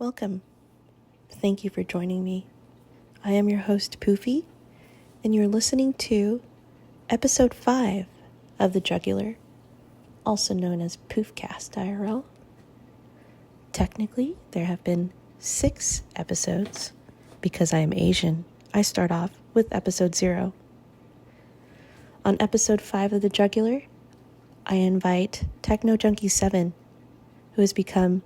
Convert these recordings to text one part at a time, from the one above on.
Welcome. Thank you for joining me. I am your host, Poofy, and you're listening to episode 5 of the Jugular, also known as PoofcastIRL. Technically, there have been 6 episodes. Because I am Asian, I start off with episode 0. On episode 5 of the Jugular, I invite Techno Junkie 7, who has become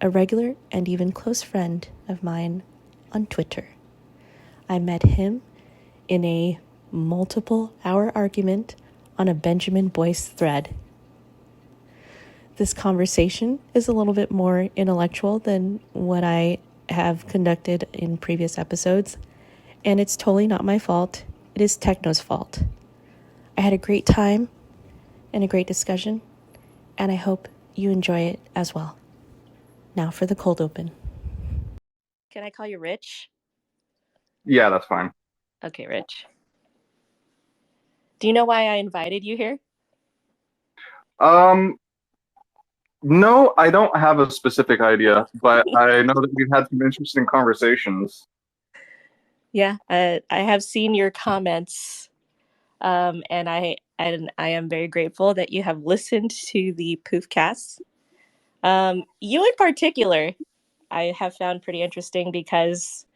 a regular and even close friend of mine on Twitter. I met him in a multiple-hour argument on a Benjamin Boyce thread. This conversation is a little bit more intellectual than what I have conducted in previous episodes, and it's totally not my fault. It is Techno's fault. I had a great time and a great discussion, and I hope you enjoy it as well. Now for the cold open. Can I call you Rich? Yeah, that's fine. Okay, Rich. Do you know why I invited you here? No, I don't have a specific idea, but I know that we've had some interesting conversations. Yeah, I have seen your comments, and I am very grateful that you have listened to the Poofcasts. You in particular, I have found pretty interesting because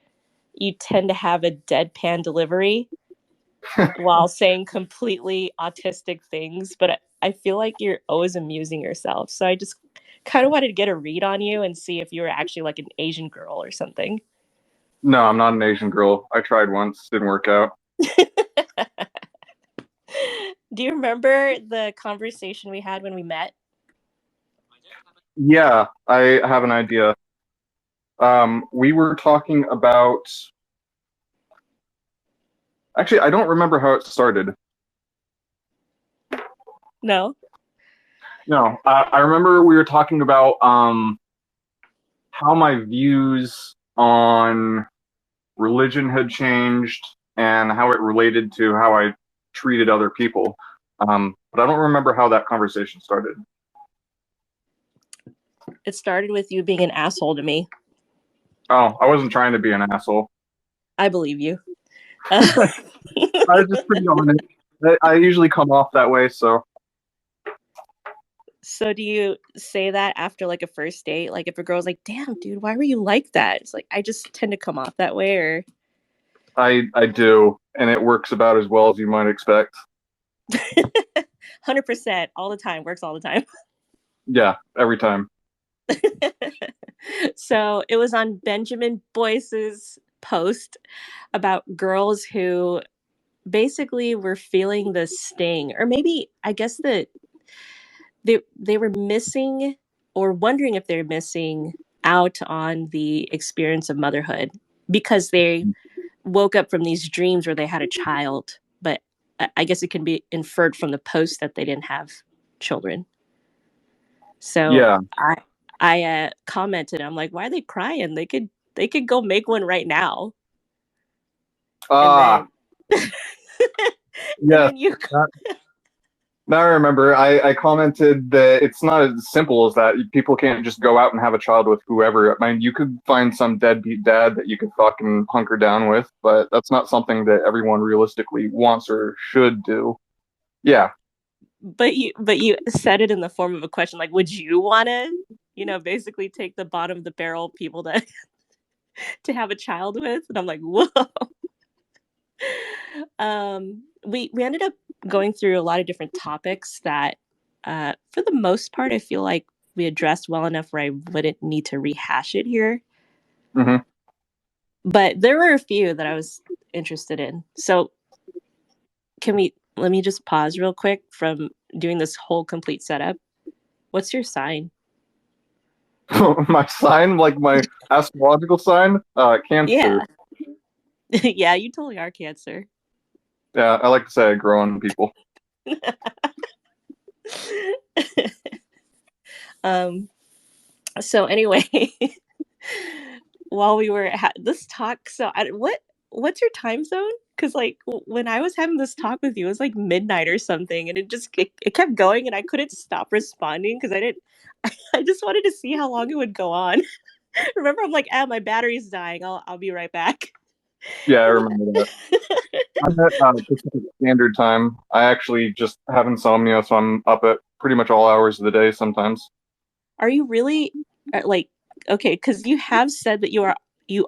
you tend to have a deadpan delivery while saying completely autistic things, but I feel like you're always amusing yourself. So I just kind of wanted to get a read on you and see if you were actually like an Asian girl or something. No, I'm not an Asian girl. I tried once, didn't work out. Do you remember the conversation we had when we met? Yeah, I have an idea. We were talking about... Actually, I don't remember how it started. No? No, I remember we were talking about how my views on religion had changed and how it related to how I treated other people. But I don't remember how that conversation started. It started with you being an asshole to me. Oh, I wasn't trying to be an asshole. I believe you. I was just pretty honest. I usually come off that way, so. So do you say that after like a first date? Like if a girl's like, damn, dude, why were you like that? It's like, I just tend to come off that way, or... I do, and it works about as well as you might expect. 100% all the time. Works all the time. Yeah, every time. So it was on Benjamin Boyce's post about girls who basically were feeling the sting, or maybe I guess that they were missing or wondering if they're missing out on the experience of motherhood because they woke up from these dreams where they had a child, but I guess it can be inferred from the post that they didn't have children. So yeah. I commented, I'm like, why are they crying? They could go make one right now. Yeah. Then you... Now I remember, I commented that it's not as simple as that. People can't just go out and have a child with whoever. I mean, you could find some deadbeat dad that you could fucking hunker down with, but that's not something that everyone realistically wants or should do. Yeah. But you said it in the form of a question, like, would you want to, basically take the bottom of the barrel people to have a child with? And I'm like, whoa. We ended up going through a lot of different topics that, for the most part, I feel like we addressed well enough where I wouldn't need to rehash it here. Mm-hmm. But there were a few that I was interested in. So let me just pause real quick from doing this whole complete setup. What's your sign? My sign, like my astrological sign? Cancer. Yeah. Yeah, you totally are Cancer. Yeah, I like to say I grow on people. So anyway, while we were this talk, so what's your time zone? Because like when I was having this talk with you, it was like midnight or something, and it kept going, and I couldn't stop responding because I just wanted to see how long it would go on. Remember, I'm like, my battery's dying. I'll be right back. Yeah, I remember that. I'm at Pacific Standard Time. I actually just have insomnia, so I'm up at pretty much all hours of the day sometimes. Are you really like okay? Because you have said that you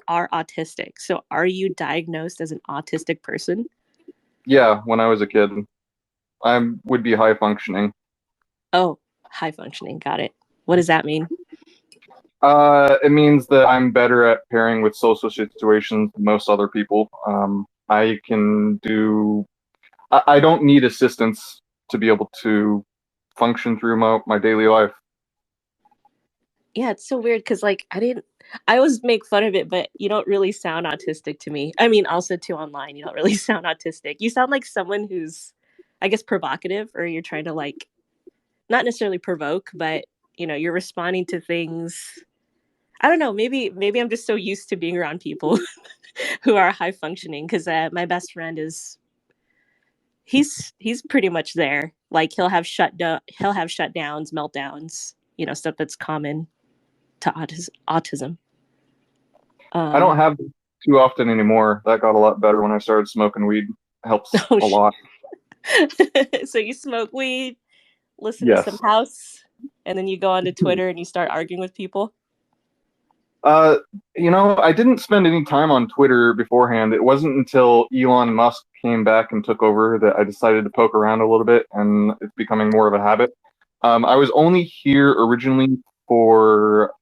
are autistic. So are you diagnosed as an autistic person? Yeah, when I was a kid, I would be high functioning. Oh, high functioning. Got it. What does that mean? It means that I'm better at pairing with social situations than most other people. I can do. I don't need assistance to be able to function through my daily life. Yeah, it's so weird because like I always make fun of it, but you don't really sound autistic to me. I mean, also too online, you don't really sound autistic. You sound like someone who's, I guess, provocative, or you're trying to like not necessarily provoke, but you're responding to things. I don't know. Maybe I'm just so used to being around people who are high functioning because my best friend is he's pretty much there. Like he'll have shutdowns, meltdowns, stuff that's common to autism. I don't Um, have too often anymore. That got a lot better when I started smoking weed. Helps oh, a lot. so you smoke weed, listen to some Yes. house, and then you go onto Twitter and you start arguing with people. Uh, I didn't spend any time on Twitter beforehand. It wasn't until Elon Musk came back and took over that I decided to poke around a little bit, and it's becoming more of a habit. I was only here originally for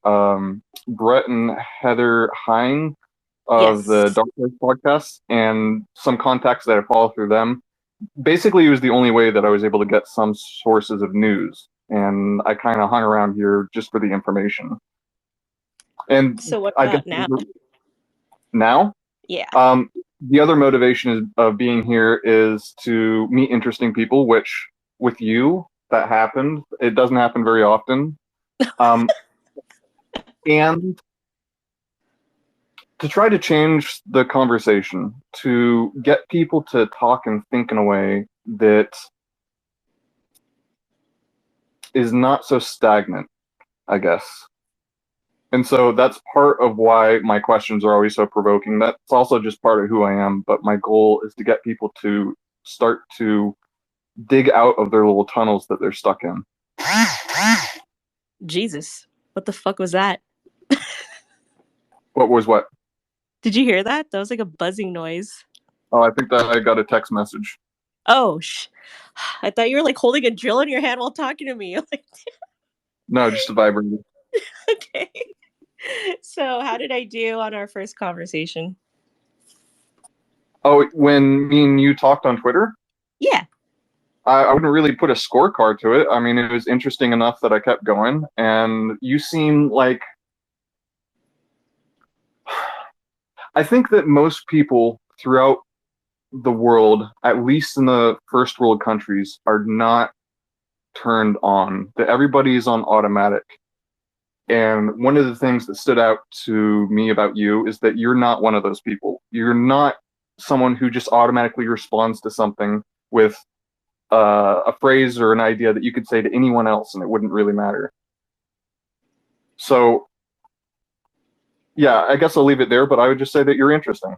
Brett and Heather Hine of the Yes. Dark Horse podcast and some contacts that I follow through them. Basically, it was the only way that I was able to get some sources of news, and I kind of hung around here just for the information. And So what I guess about now? now, Yeah. um, the other motivation of being here is to meet interesting people, which with you, that happened. It doesn't happen very often. Um, and to try to change the conversation, to get people to talk and think in a way that is not so stagnant, I guess. And so that's part of why my questions are always so provoking. That's also just part of who I am. But my goal is to get people to start to dig out of their little tunnels that they're stuck in. Jesus, what the fuck was that? What was what? Did you hear that? That was like a buzzing noise. Oh, I think that I got a text message. Oh, I thought you were like holding a drill in your hand while talking to me. Like, No, just a vibrator. okay. So, how did I do on our first conversation? Oh, when me and you talked on Twitter, Yeah. I wouldn't really put a scorecard to it. I mean, it was interesting enough that I kept going, and you seem like I think that most people throughout the world, at least in the first world countries, are not turned on. That everybody is on automatic. And one of the things that stood out to me about you is that you're not one of those people. You're not someone who just automatically responds to something with a phrase or an idea that you could say to anyone else and it wouldn't really matter. So, yeah, I guess I'll leave it there, but I would just say that you're interesting.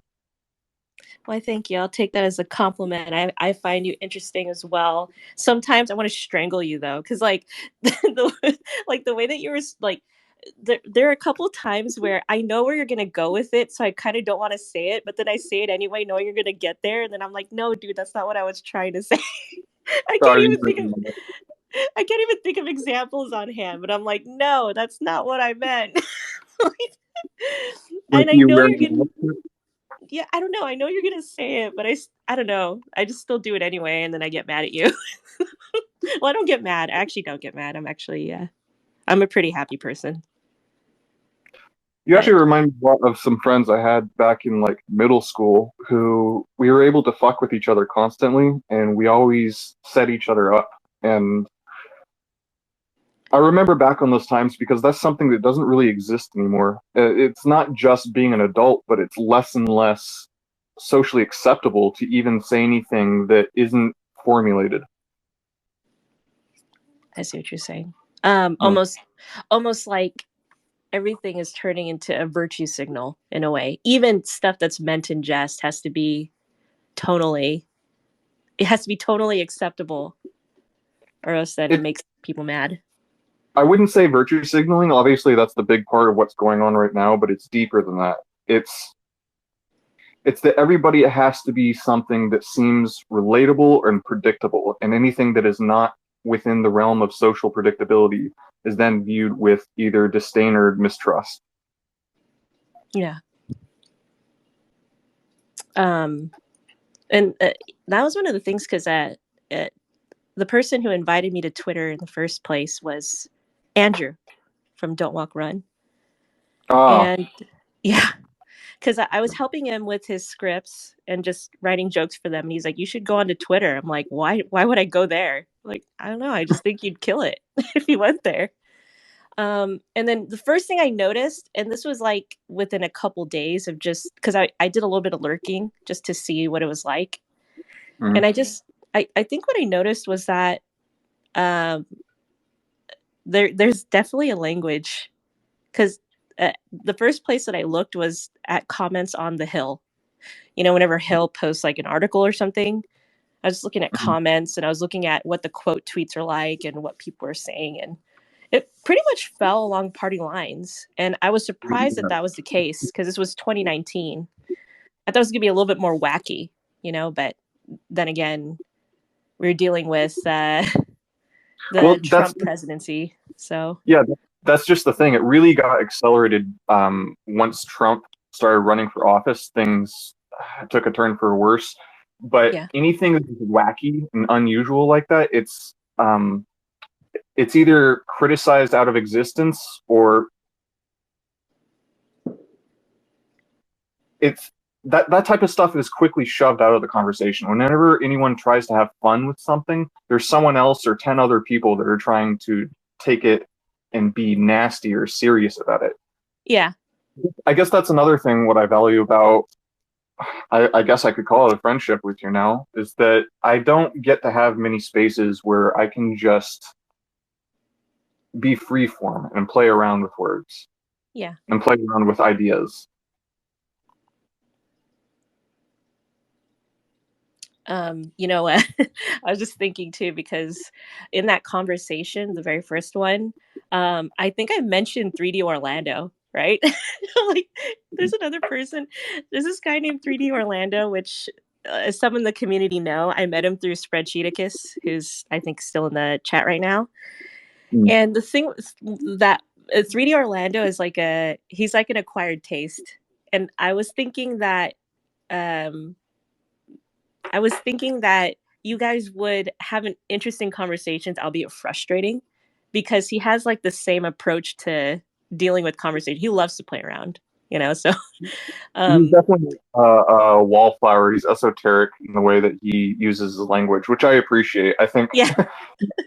Well, thank you. I'll take that as a compliment. I find you interesting as well. Sometimes I want to strangle you though, because like the way that you were like there are a couple times where I know where you're gonna go with it, so I kind of don't want to say it, but then I say it anyway, knowing you're gonna get there, and then I'm like, no, dude, that's not what I was trying to say. I can't Sorry. even think of I can't even think of examples on hand, but I'm like, no, that's not what I meant. Like And I you know you're wearing gonna, yeah, I don't know. I know you're gonna say it, but I don't know. I just still do it anyway, and then I get mad at you. Well, I don't get mad. I actually don't get mad. I'm a pretty happy person. You actually But remind me a lot of some friends I had back in like middle school who we were able to fuck with each other constantly and we always set each other up. And I remember back on those times because that's something that doesn't really exist anymore. It's not just being an adult, but it's less and less socially acceptable to even say anything that isn't formulated. I see what you're saying. Hmm. Almost like everything is turning into a virtue signal in a way. Even stuff that's meant in jest has to be tonally, it has to be tonally acceptable, or else then it It makes people mad. I wouldn't say virtue signaling. Obviously, that's the big part of what's going on right now, but it's deeper than that. It's that everybody has to be something that seems relatable and predictable, and anything that is not within the realm of social predictability is then viewed with either disdain or mistrust. Yeah. Um, and that was one of the things because the person who invited me to Twitter in the first place was Andrew from Don't Walk Run. Ah, And yeah, because I was helping him with his scripts and just writing jokes for them. And he's like, "You should go onto Twitter." I'm like, "Why? Why would I go there?" Like, I don't know. I just think you'd kill it if you went there. And then the first thing I noticed, and this was like within a couple days of just because I did a little bit of lurking just to see what it was like. mhm. And I think what I noticed was that um, there's definitely a language because the first place that I looked was at comments on the Hill. You know, whenever Hill posts like an article or something, I was looking at Mhm. comments and I was looking at what the quote tweets are like and what people are saying. And it pretty much fell along party lines. And I was surprised that that was the case because this was 2019. I thought it was going to be a little bit more wacky, you know, but then again, we are dealing with the Well, that's Trump presidency. So, yeah, that's just the thing. It really got accelerated once Trump started running for office. Things took a turn for worse. But yeah. anything that's wacky and unusual like that, it's either criticized out of existence or it's that type of stuff is quickly shoved out of the conversation. Whenever anyone tries to have fun with something, there's someone else or 10 other people that are trying to take it and be nasty or serious about it. Yeah. I guess that's another thing what I value about I guess I could call it a friendship with you now, is that I don't get to have many spaces where I can just be free form and play around with words Yeah. and play around with ideas. You know, I was just thinking too, because in that conversation, the very first one, I think I mentioned 3D Orlando, right? Like, there's another person, there's this guy named 3D Orlando, which as some in the community know, I met him through Spreadsheeticus, who's I think still in the chat right now. Mm. And the thing that 3D Orlando is like he's like an acquired taste. And um, I was thinking that you guys would have an interesting conversations, albeit frustrating, because he has like the same approach to dealing with conversation. He loves to play around, you know. So, He's um, definitely a wallflower. He's esoteric in the way that he uses his language, which I appreciate. I think yeah,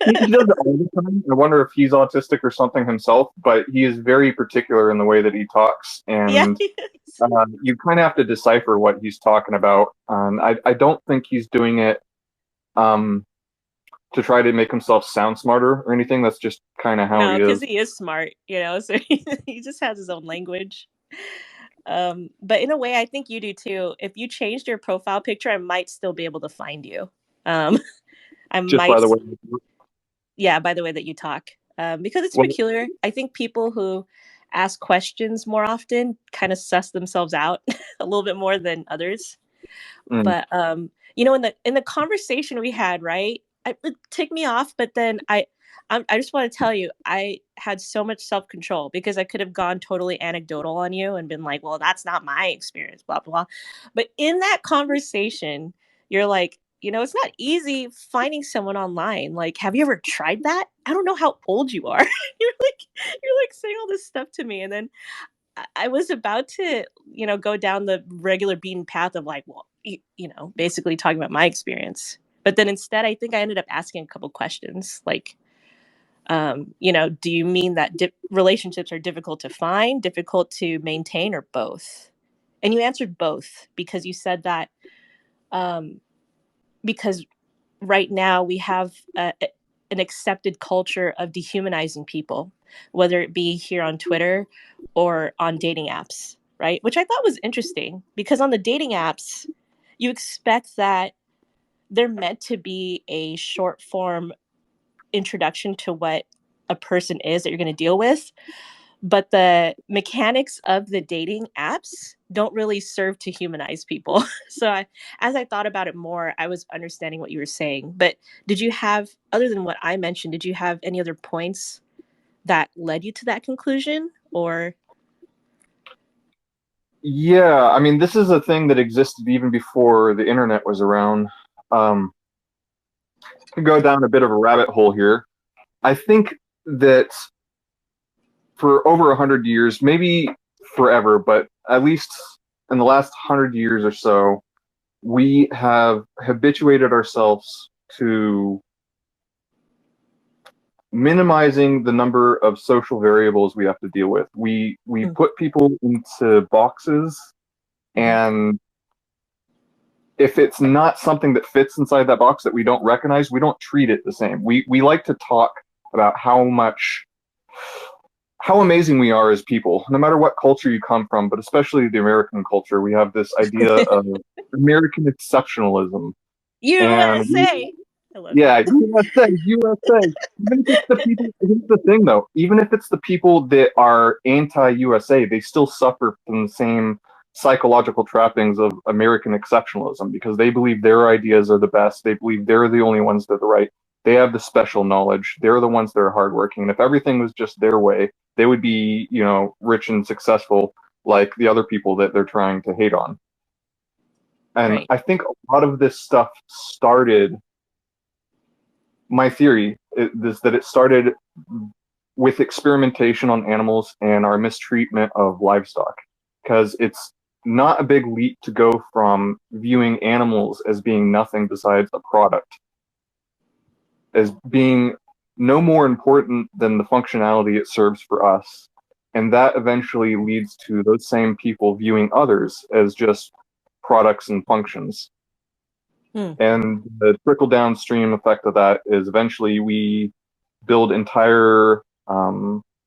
he does it all the time. I wonder if he's autistic or something himself, but he is very particular in the way that he talks, yeah, and you kind of have to decipher what he's talking about. I don't think he's doing it um, to try to make himself sound smarter or anything. That's just kind of how no, he because is. he is smart, you know. So he just has his own language. But in a way, I think you do too. If you changed your profile picture, I might still be able to find you. Um, I Just by might, the way, yeah, by the way that you talk, because it's well, peculiar. I think people who ask questions more often kind of suss themselves out a little bit more than others. mm, But you know, in the conversation we had, right, it ticked me off. But then I just want to tell you, I had so much self control because I could have gone totally anecdotal on you and been like, "Well, that's not my experience," blah blah blah. But in that conversation, you're like, you know, it's not easy finding someone online. Like, have you ever tried that? I don't know how old you are. You're like saying all this stuff to me, and then I was about to, you know, go down the regular beaten path of like, well, you know, basically talking about my experience. But then instead, I think I ended up asking a couple questions like, you know, do you mean that relationships are difficult to find, difficult to maintain, or both? And you answered both because you said that um, because right now we have an accepted culture of dehumanizing people, whether it be here on Twitter or on dating apps, right? Which I thought was interesting because on the dating apps, you expect that they're meant to be a short form introduction to what a person is that you're going to deal with. But the mechanics of the dating apps don't really serve to humanize people. As I thought about it more, I was understanding what you were saying. But did you have, other than what I mentioned, did you have any other points that led you to that conclusion? Or Yeah, I mean, this is a thing that existed even before the internet was around. Could go down a bit of a rabbit hole here. I think that for over 100 years, maybe forever, but at least in the last 100 years or so, we have habituated ourselves to minimizing the number of social variables we have to deal with. We put people into boxes, and if it's not something that fits inside that box that we don't recognize, we don't treat it the same. We like to talk about how amazing we are as people, no matter what culture you come from, but especially the American culture. We have this idea of American exceptionalism. And USA. I love yeah, that. USA, USA. Even if it's the people, here's the thing though, even if it's the people that are anti-USA, they still suffer from the same psychological trappings of American exceptionalism because they believe their ideas are the best. They believe they're the only ones that are right. They have the special knowledge. They're the ones that are hardworking. And if everything was just their way, they would be, rich and successful like the other people that they're trying to hate on. And Right. I think a lot of this stuff started, my theory is that it started with experimentation on animals and our mistreatment of livestock. Because it's not a big leap to go from viewing animals as being nothing besides a product, as being no more important than the functionality it serves for us. And that eventually leads to those same people viewing others as just products and functions. And the trickle downstream effect of that is eventually we build entire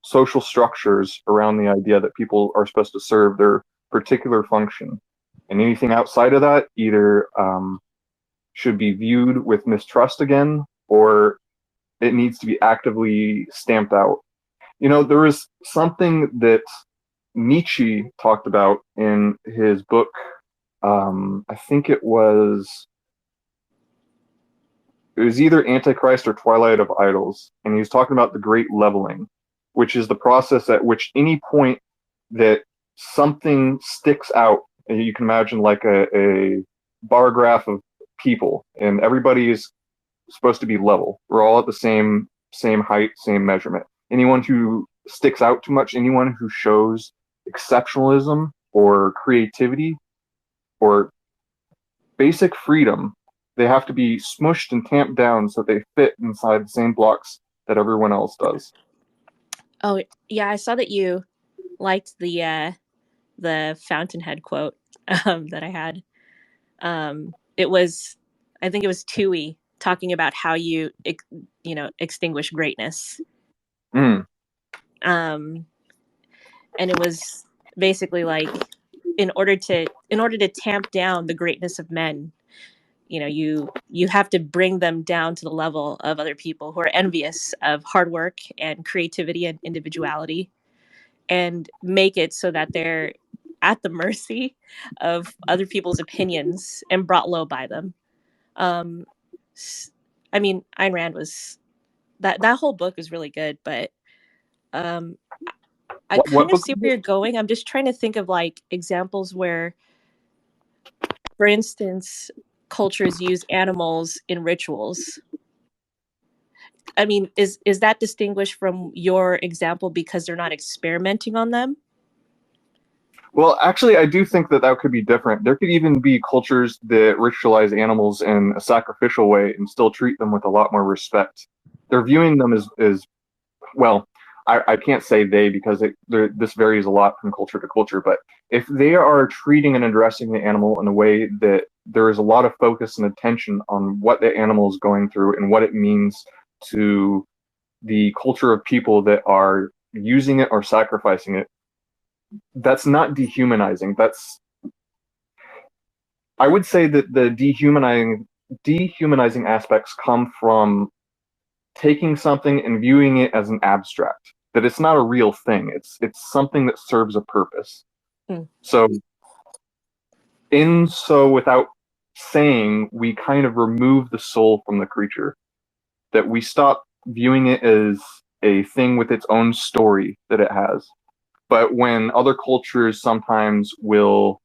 social structures around the idea that people are supposed to serve their particular function. And anything outside of that either should be viewed with mistrust again, or it needs to be actively stamped out. There is something that Nietzsche talked about in his book. I think it was either Antichrist or Twilight of Idols, and he was talking about the Great Leveling, which is the process at which any point that something sticks out, and you can imagine like a bar graph of people, and everybody is supposed to be level. We're all at the same height, same measurement. Anyone who sticks out too much, anyone who shows exceptionalism or creativity or basic freedom, they have to be smushed and tamped down so they fit inside the same blocks that everyone else does. Oh yeah, I saw that you liked the Fountainhead quote that I had. It was, I think it was Tui talking about how you extinguish greatness. Mm. And it was basically like in order to tamp down the greatness of men, you have to bring them down to the level of other people who are envious of hard work and creativity and individuality, and make it so that they're at the mercy of other people's opinions and brought low by them. I mean, Ayn Rand was that whole book is really good, but I What kind of book? see where you're going. I'm just trying to think of like examples where, for instance, cultures use animals in rituals. I mean, is that distinguished from your example because they're not experimenting on them? Well, actually, I do think that could be different. There could even be cultures that ritualize animals in a sacrificial way and still treat them with a lot more respect. They're viewing them as well, I can't say they because this varies a lot from culture to culture, but if they are treating and addressing the animal in a way that there is a lot of focus and attention on what the animal is going through and what it means to the culture of people that are using it or sacrificing it, that's not dehumanizing. I would say that the dehumanizing aspects come from taking something and viewing it as an abstract, that it's not a real thing. It's something that serves a purpose. Mm. So without saying, we kind of remove the soul from the creature, that we stop viewing it as a thing with its own story that it has. But when other cultures sometimes will,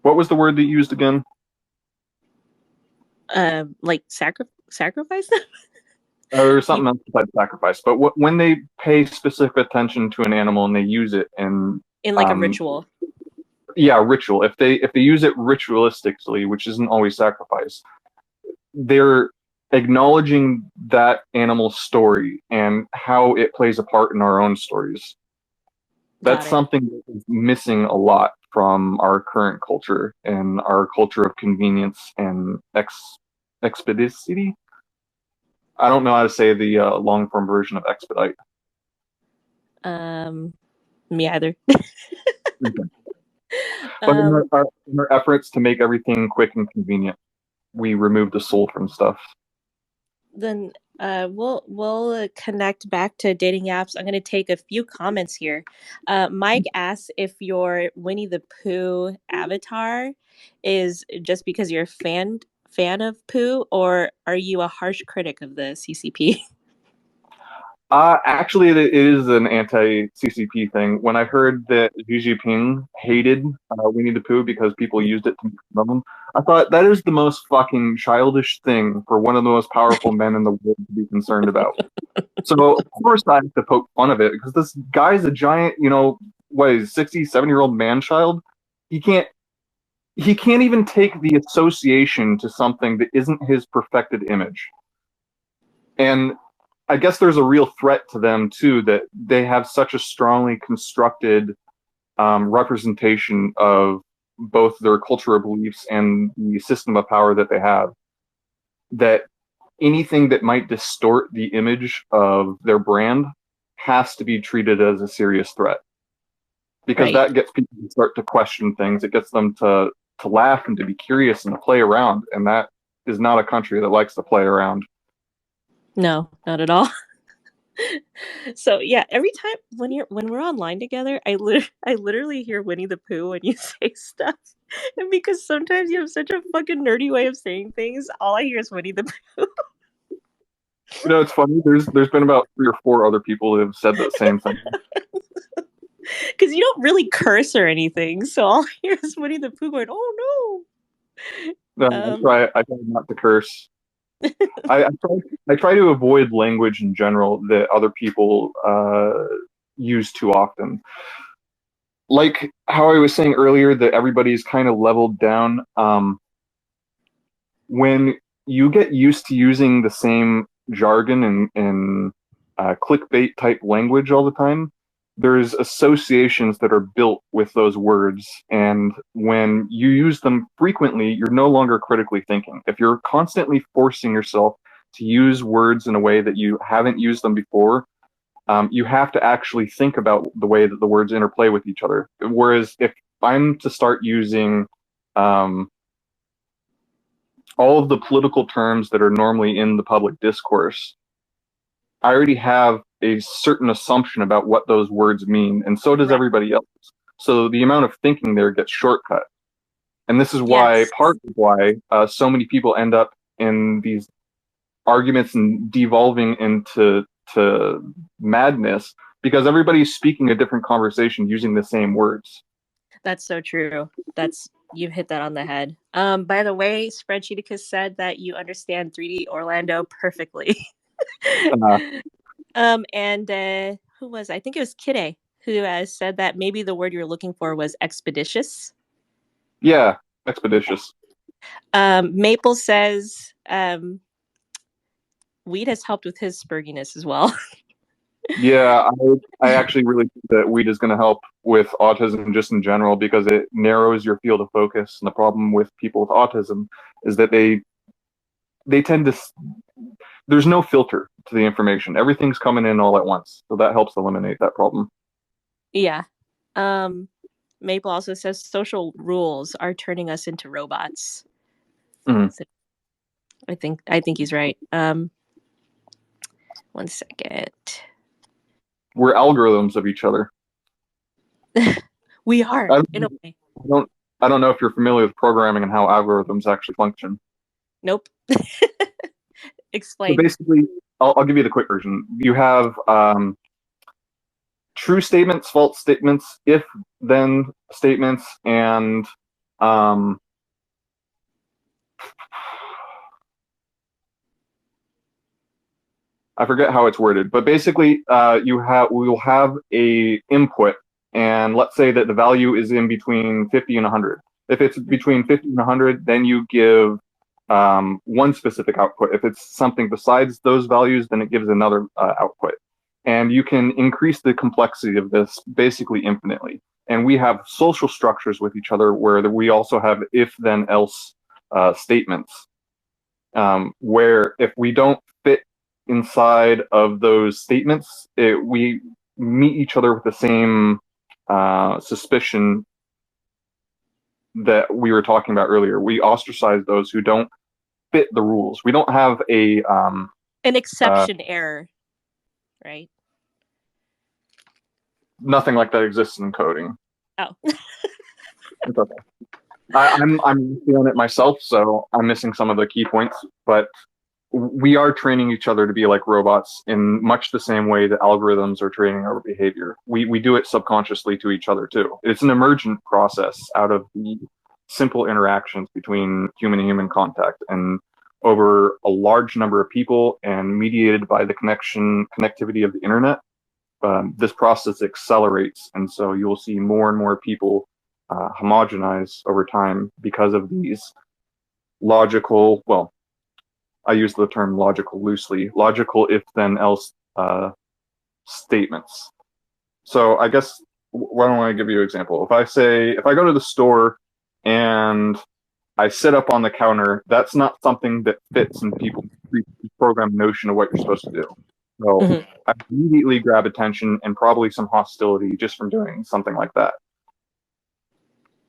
what was the word that you used again? Like sacrifice them? Or something else besides sacrifice. But when they pay specific attention to an animal and they use it in like a ritual. Yeah, ritual. If they use it ritualistically, which isn't always sacrifice, they're acknowledging that animal's story and how it plays a part in our own stories. That's something that is missing a lot from our current culture and our culture of convenience and expedicity. I don't know how to say the long form version of expedite. Me either. Okay. But in our efforts to make everything quick and convenient, we remove the soul from stuff. Then we'll connect back to dating apps. I'm going to take a few comments here. Mike asks if your Winnie the Pooh avatar is just because you're a fan of Pooh, or are you a harsh critic of the CCP? Actually, it is an anti-CCP thing. When I heard that Xi Jinping hated Winnie the Pooh because people used it to make fun of him, I thought that is the most fucking childish thing for one of the most powerful men in the world to be concerned about. So, of course, I have to poke fun of it because this guy's a giant, what is 60, 70-year-old man-child? He can't even take the association to something that isn't his perfected image. And I guess there's a real threat to them too, that they have such a strongly constructed representation of both their cultural beliefs and the system of power that they have, that anything that might distort the image of their brand has to be treated as a serious threat, because that gets people to start to question things. It gets them to laugh and to be curious and to play around, and that is not a country that likes to play around. No, not at all. So yeah, every time when we're online together, I literally hear Winnie the Pooh when you say stuff, and because sometimes you have such a fucking nerdy way of saying things, all I hear is Winnie the Pooh. It's funny. There's been about 3 or 4 other people who have said the same thing. Because you don't really curse or anything, so all I hear is Winnie the Pooh going, "Oh no!" I try not to curse. I try to avoid language in general that other people use too often. Like how I was saying earlier, that everybody's kind of leveled down. When you get used to using the same jargon and clickbait type language all the time, there's associations that are built with those words, and when you use them frequently, you're no longer critically thinking. If you're constantly forcing yourself to use words in a way that you haven't used them before, you have to actually think about the way that the words interplay with each other. Whereas if I'm to start using all of the political terms that are normally in the public discourse, I already have a certain assumption about what those words mean, and so does everybody else. So the amount of thinking there gets shortcut. And this is why, part of why, so many people end up in these arguments and devolving into madness, because everybody's speaking a different conversation using the same words. That's so true. You've hit that on the head. By the way, Spreadsheeticus said that you understand 3D Orlando perfectly. And who was, I think it was Kide, who said that maybe the word you were looking for was expeditious. Yeah, expeditious. Maple says weed has helped with his spurginess as well. Yeah, I actually really think that weed is going to help with autism just in general, because it narrows your field of focus. And the problem with people with autism is that they they tend to. There's no filter to the information. Everything's coming in all at once, so that helps eliminate that problem. Yeah. Maple also says social rules are turning us into robots. Mhm. So I think he's right. One second. We're algorithms of each other. We are, I in a way. don't, I don't know if you're familiar with programming and how algorithms actually function. Nope. So Explain. basically, I'll give you the quick version. You have true statements, false statements, if then statements, and um, I forget how it's worded, but basically, we will have a input, and let's say that the value is in between 50 and 100. If it's between 50 and 100, then you give one specific output. If it's something besides those values, then it gives another output. And you can increase the complexity of this basically infinitely. And we have social structures with each other where we also have if then else statements, where if we don't fit inside of those statements, we meet each other with the same suspicion that we were talking about earlier. We ostracize those who don't fit the rules. We don't have an exception error, right? Nothing like that exists in coding. Oh. It's okay. I'm feeling it myself, so I'm missing some of the key points. But we are training each other to be like robots in much the same way that algorithms are training our behavior. We do it subconsciously to each other too. It's an emergent process out of the simple interactions between human and human contact, and over a large number of people and mediated by the connectivity of the internet. This process accelerates, and so you'll see more and more people homogenize over time because of these logical, well, I use the term logical loosely, logical if then else statements. So I guess, why don't I give you an example? If I go to the store and I sit up on the counter, that's not something that fits in people's pre-programmed notion of what you're supposed to do. So Mhm. I immediately grab attention and probably some hostility just from doing something like that.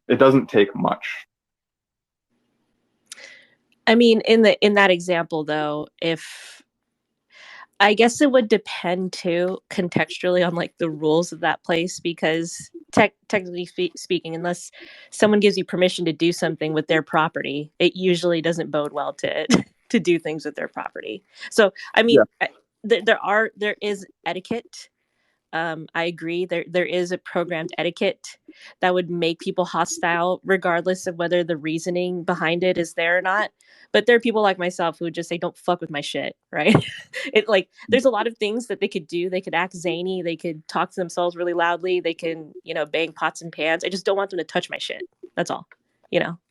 It doesn't take much. I mean, in that example though, if I guess it would depend too contextually on like the rules of that place, because technically speaking, unless someone gives you permission to do something with their property, it usually doesn't bode well to to do things with their property. So I Yeah. mean, there is etiquette. I agree. There is a programmed etiquette that would make people hostile, regardless of whether the reasoning behind it is there or not. But there are people like myself who would just say, "Don't fuck with my shit," right? It like there's a lot of things that they could do. They could act zany. They could talk to themselves really loudly. They can, bang pots and pans. I just don't want them to touch my shit. That's all,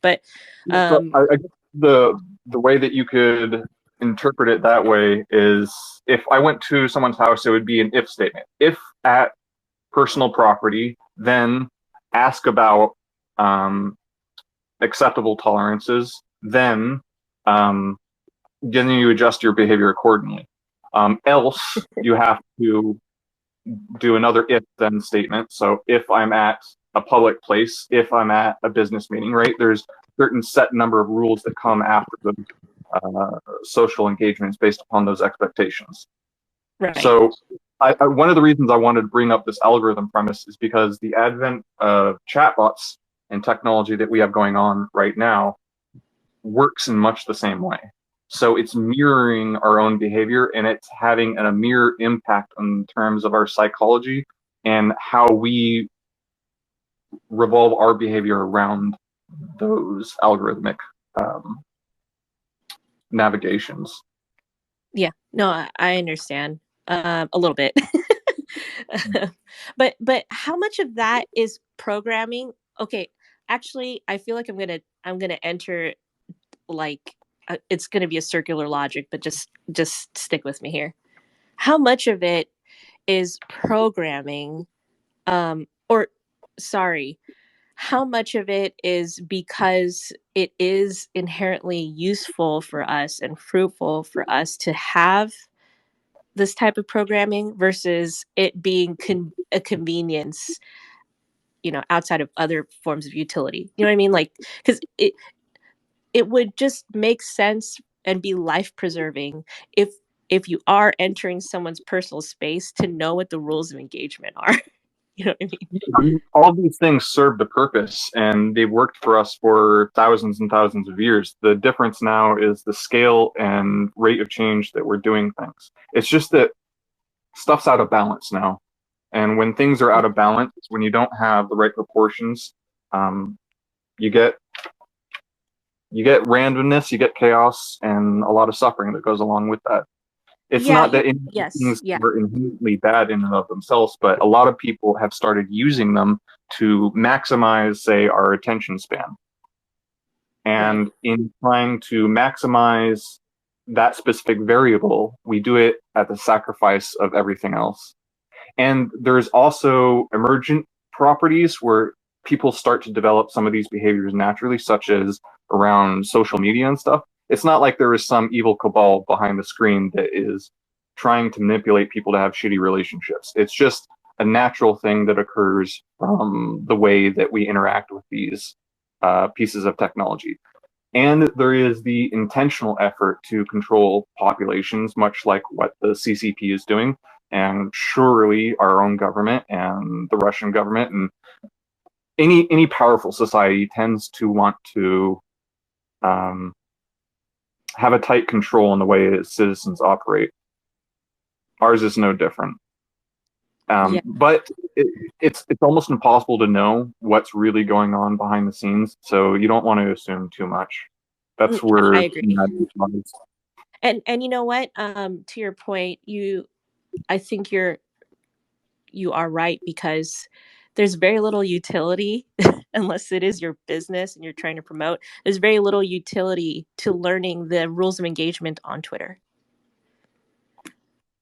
But So um, I guess the way that you could interpret it that way is, if I went to someone's house, it would be an if statement. If at personal property, then ask about um, acceptable tolerances, then um, then you adjust your behavior accordingly. Else, you have to do another if then statement. So if I'm at a public place, if I'm at a business meeting, right? There's certain set number of rules that come after the social engagements based upon those expectations. right. So one of the reasons I wanted to bring up this algorithm premise is because the advent of chatbots and technology that we have going on right now works in much the same way. So it's mirroring our own behavior, and it's having a mirror impact in terms of our psychology and how we revolve our behavior around those algorithmic um, navigations. Yeah. No, I understand a little bit. But how much of that is programming? Okay, actually, I feel like I'm gonna enter like it's gonna be a circular logic, but just stick with me here. How much of it is programming? Or sorry, how much of it is because it is inherently useful for us and fruitful for us to have this type of programming versus it being a convenience, outside of other forms of utility. You know what I mean? Like, because it would just make sense and be life preserving if you are entering someone's personal space to know what the rules of engagement are. You know what I mean? I mean, all these things serve the purpose, and they've worked for us for thousands and thousands of years. The difference now is the scale and rate of change that we're doing things. It's just that stuff's out of balance now. And when things are out of balance, when you don't have the right proportions, um, you get randomness, you get chaos, and a lot of suffering that goes along with that. It's Yeah. not that any Yes. things Yeah. are inherently bad in and of themselves, but a lot of people have started using them to maximize, say, our attention span. Right. And in trying to maximize that specific variable, we do it at the sacrifice of everything else. And there's also emergent properties where people start to develop some of these behaviors naturally, such as around social media and stuff. It's not like there is some evil cabal behind the screen that is trying to manipulate people to have shitty relationships. It's just a natural thing that occurs from the way that we interact with these pieces of technology. And there is the intentional effort to control populations, much like what the CCP is doing. And surely our own government and the Russian government and any powerful society tends to want to um, have a tight control in the way its citizens operate. Ours is no different. Yeah. But it's almost impossible to know what's really going on behind the scenes, so you don't want to assume too much. That's I where agree. And you know what? To your point, I think you are right, because there's very little utility unless it is your business and you're trying to promote. There's very little utility to learning the rules of engagement on Twitter.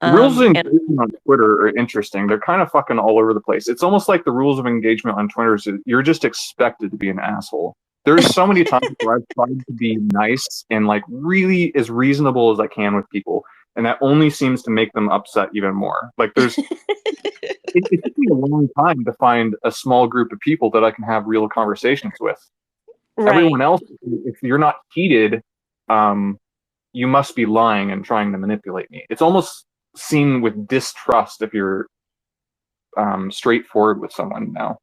The rules of And engagement on Twitter are interesting. They're kind of fucking all over the place. It's almost like the rules of engagement on Twitter is you're just expected to be an asshole. There's so many times where I've tried to be nice and like really as reasonable as I can with people, and that only seems to make them upset even more. Like it took me a long time to find a small group of people that I can have real conversations with. right. Everyone else, if you're not heated, um, you must be lying and trying to manipulate me. It's almost seen with distrust if you're straightforward with someone now,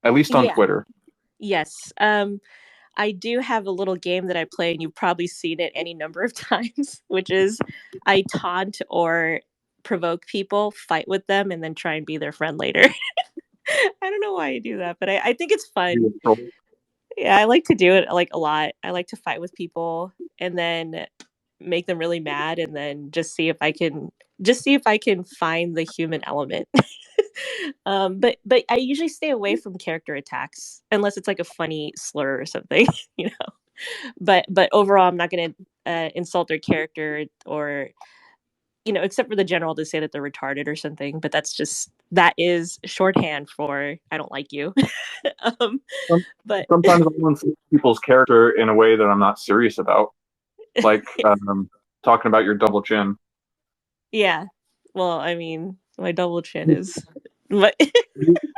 at least on Yeah. Twitter. Yes. I do have a little game that I play, and you've probably seen it any number of times, which is I taunt or provoke people, fight with them, and then try and be their friend later. I don't know why I do that, but I think it's fun. Yeah, I like to do it like a lot. I like to fight with people and then make them really mad, and then just see if I can find the human element. But I usually stay away from character attacks unless it's like a funny slur or something, you know. But overall, I'm not gonna insult their character, or except for the general, to say that they're retarded or something. But that is shorthand for I don't like you. um, Some- but Sometimes I want to see people's character in a way that I'm not serious about, like talking about your double chin. yeah, well, I mean, my double chin is, but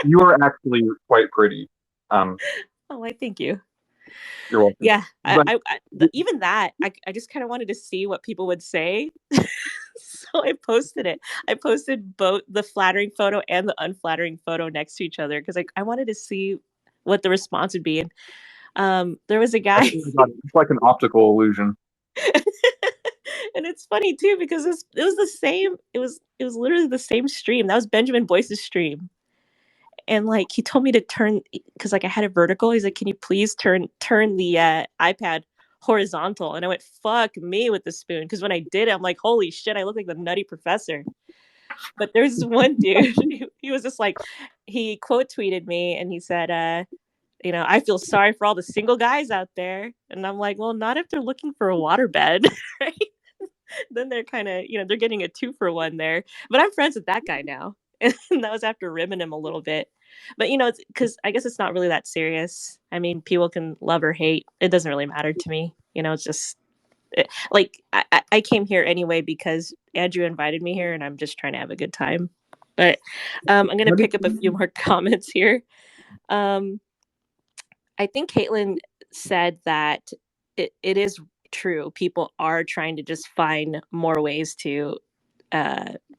You are actually quite pretty. Um, oh, I thank you. you're welcome. Yeah, But even that, I just kind of wanted to see what people would say. So I posted it. I posted both the flattering photo and the unflattering photo next to each other, because I wanted to see what the response would be. And there was a I guy, swear to God, it's like an optical illusion. and it's funny too because it was the same. It was literally the same stream. That was Benjamin Boyce's stream, and like he told me to turn, because like I had it vertical. He's like, "Can you please turn the iPad horizontal?" And I went, "Fuck me with the spoon," because when I did it, I'm like, "Holy shit, I look like the Nutty Professor." But there's this one dude, he was just like, he quote tweeted me and he said, "I feel sorry for all the single guys out there." And I'm like, well, not if they're looking for a waterbed, right? Then they're kind of, they're getting a 2-for-1 there. But I'm friends with that guy now. And that was after ribbing him a little bit. But, it's because I guess it's not really that serious. I mean, people can love or hate. It doesn't really matter to me. It's just like I came here anyway because Andrew invited me here and I'm just trying to have a good time. But I'm going to pick up a few more comments here. I think Caitlin said that it is true. People are trying to just find more ways to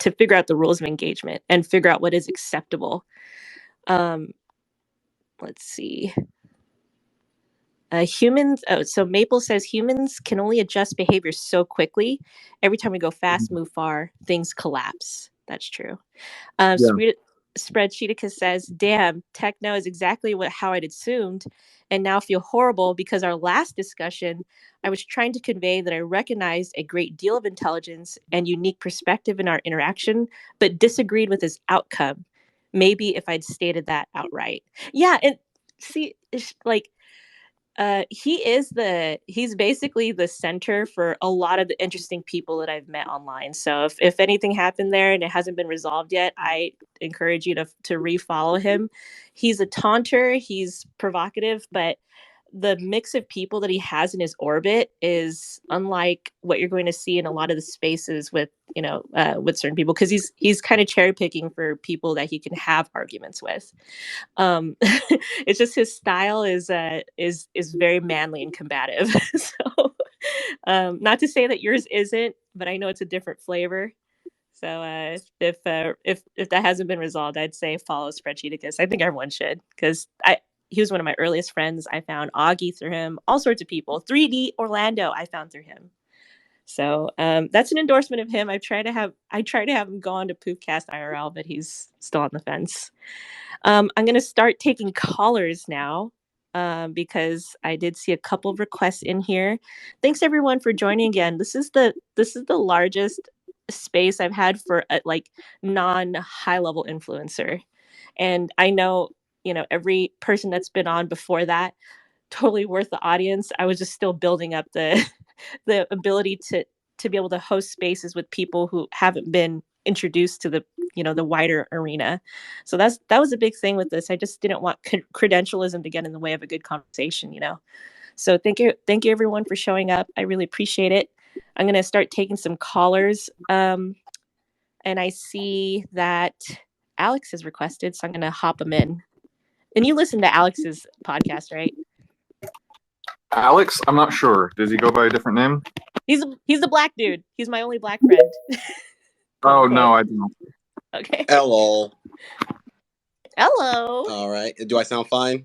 figure out the rules of engagement and figure out what is acceptable. Let's see. Humans. Oh, so Maple says humans can only adjust behavior so quickly. Every time we go fast, move far, things collapse. That's true. Yeah. Spreadsheeticus says, "Damn, techno is exactly how I'd assumed, and now feel horrible because our last discussion, I was trying to convey that I recognized a great deal of intelligence and unique perspective in our interaction, but disagreed with his outcome. Maybe if I'd stated that outright." Yeah, and see, like he's basically the center for a lot of the interesting people that I've met online. So if anything happened there and it hasn't been resolved yet, I encourage you to refollow him. He's a taunter, he's provocative, but the mix of people that he has in his orbit is unlike what you're going to see in a lot of the spaces with with certain people, because he's kind of cherry picking for people that he can have arguments with. It's just his style is very manly and combative. So not to say that yours isn't, but I know it's a different flavor. So if that hasn't been resolved, I'd say follow Spreadsheeticus. I think everyone should, because he was one of my earliest friends. I found Augie through him, all sorts of people. 3D Orlando I found through him. So that's an endorsement of him. I try to have him go on to Poofcast IRL, but he's still on the fence. I'm going to start taking callers now because I did see a couple of requests in here. Thanks everyone for joining again. This is the largest space I've had for a non high level influencer, and I know every person that's been on before that, totally worth the audience. I was just still building up the the ability to be able to host spaces with people who haven't been introduced to the the wider arena. So that was a big thing with this. I just didn't want credentialism to get in the way of a good conversation. So thank you everyone for showing up. I really appreciate it. I'm going to start taking some callers, and I see that Alex has requested, so I'm going to hop him in. And you listen to Alex's podcast, right? Alex, I'm not sure. Does he go by a different name? He's the black dude. He's my only black friend. Oh no, I don't. Okay. Hello. Hello. All right. Do I sound fine?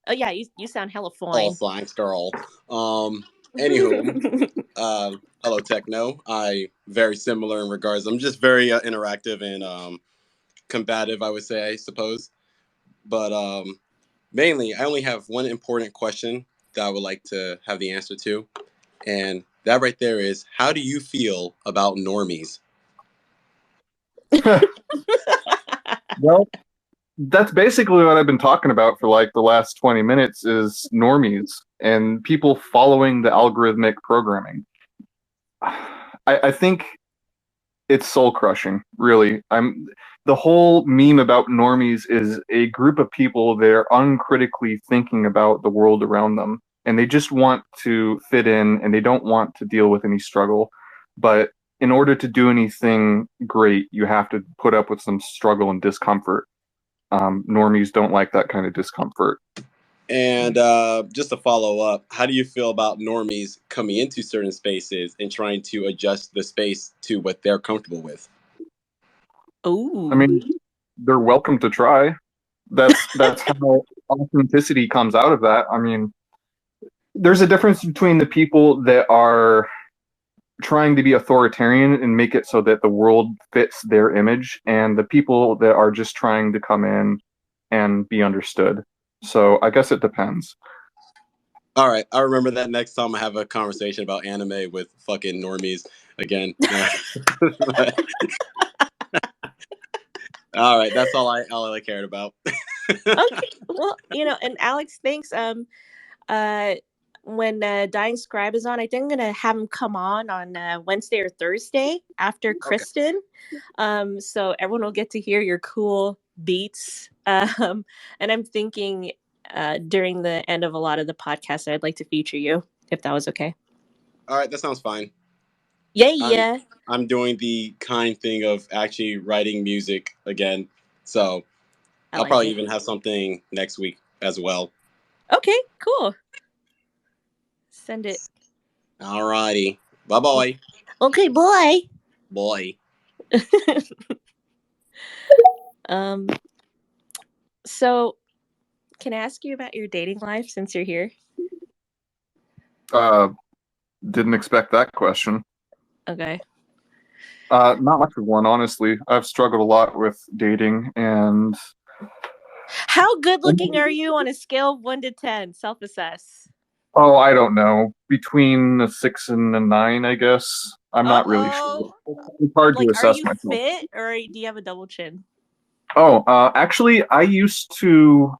Oh yeah, you sound hella fine. Oh, thanks, girl. Anywho, hello, Techno. I very similar in regards. I'm just very interactive and combative, I would say, I suppose. But mainly, I only have one important question that I would like to have the answer to, and that right there is: how do you feel about normies? Well, that's basically what I've been talking about for like the last 20 minutes is normies and people following the algorithmic programming. I think it's soul crushing, really. The whole meme about normies is a group of people that are uncritically thinking about the world around them, and they just want to fit in and they don't want to deal with any struggle. But in order to do anything great, you have to put up with some struggle and discomfort. Normies don't like that kind of discomfort. And just to follow up, how do you feel about normies coming into certain spaces and trying to adjust the space to what they're comfortable with? Oh, I mean, they're welcome to try. That's how authenticity comes out of that. I mean, there's a difference between the people that are trying to be authoritarian and make it so that the world fits their image, and the people that are just trying to come in and be understood. So I guess it depends. All right, I remember that next time I have a conversation about anime with fucking normies again. All right, that's all I cared about. okay. Well, and Alex, thanks. when Dying Scribe is on, I think I'm gonna have him come on Wednesday or Thursday after Okay. Kristen, so everyone will get to hear your cool beats. And I'm thinking during the end of a lot of the podcasts, I'd like to feature you if that was okay. All right, that sounds fine. Yeah. I'm doing the kind thing of actually writing music again, so I I'll like probably it. even have something next week as well. Okay, cool. Send it. All righty, bye bye, Okay, boy. boy. um. So, can I ask you about your dating life since you're here? Didn't expect that question. Okay. Not much of one, honestly. I've struggled a lot with dating, and How good looking are you on a scale of 1 to 10? Self-assess. oh, I don't know, between a 6 and a 9, I guess. I'm not really sure. Uh-oh. It's hard to Like, are assess you myself. fit or do you have a double chin? Oh, actually, I used to.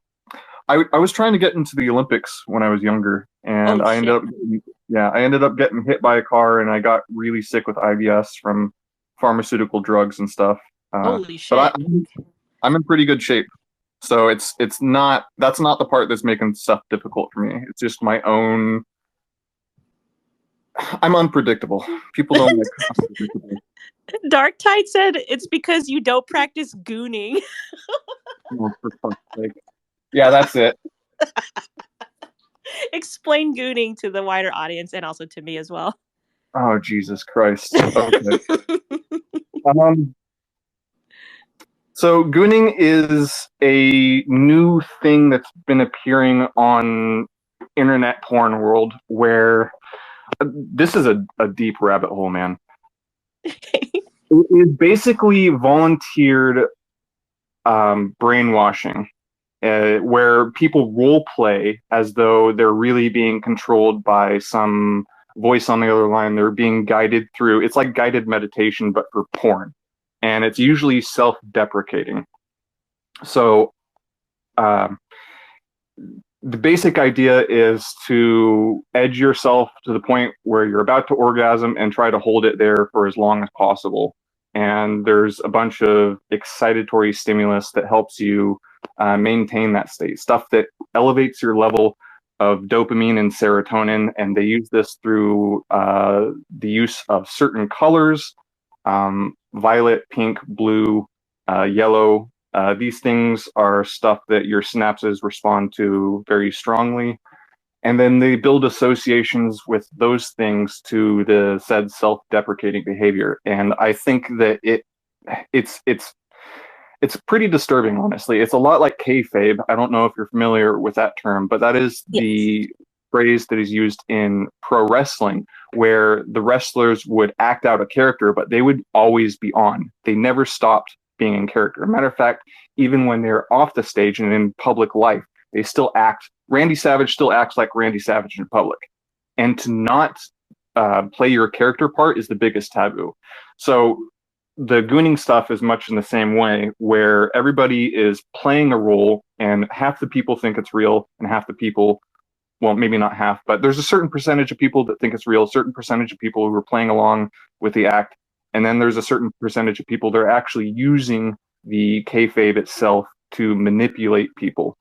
I was trying to get into the Olympics when I was younger, and Oh, shit. I ended up getting hit by a car, and I got really sick with IBS from pharmaceutical drugs and stuff. Holy But shit. I'm in pretty good shape, so it's not that's not the part that's making stuff difficult for me. It's just my own. I'm unpredictable. People don't like unpredictable. Dark Tide said it's because you don't practice gooning. Oh, for fuck's sake. Yeah, that's it. Explain gooning to the wider audience and also to me as well. Oh, Jesus Christ. Okay. Um, So gooning is a new thing that's been appearing on internet porn world where this is a deep rabbit hole, man. It is basically volunteered brainwashing, where people role play as though they're really being controlled by some voice on the other line. They're being guided through. It's like guided meditation, but for porn, and it's usually self-deprecating. So um, the basic idea is to edge yourself to the point where you're about to orgasm and try to hold it there for as long as possible. And there's a bunch of excitatory stimulus that helps you maintain that state, stuff that elevates your level of dopamine and serotonin. And they use this through the use of certain colors, violet, pink, blue, yellow. These things are stuff that your synapses respond to very strongly. And then they build associations with those things to the said self-deprecating behavior. And I think that it's it's pretty disturbing, honestly. It's a lot like kayfabe. I don't know if you're familiar with that term, but that is Yes. the phrase that is used in pro wrestling, where the wrestlers would act out a character, but they would always be on. They never stopped being in character. Matter of fact, even when they're off the stage and in public life, they still act. Randy Savage still acts like Randy Savage in public. And to not play your character part is the biggest taboo. So the gooning stuff is much in the same way, where everybody is playing a role and half the people think it's real and half the people, well, maybe not half, but there's a certain percentage of people that think it's real, a certain percentage of people who are playing along with the act, and then there's a certain percentage of people that are actually using the kayfabe itself to manipulate people.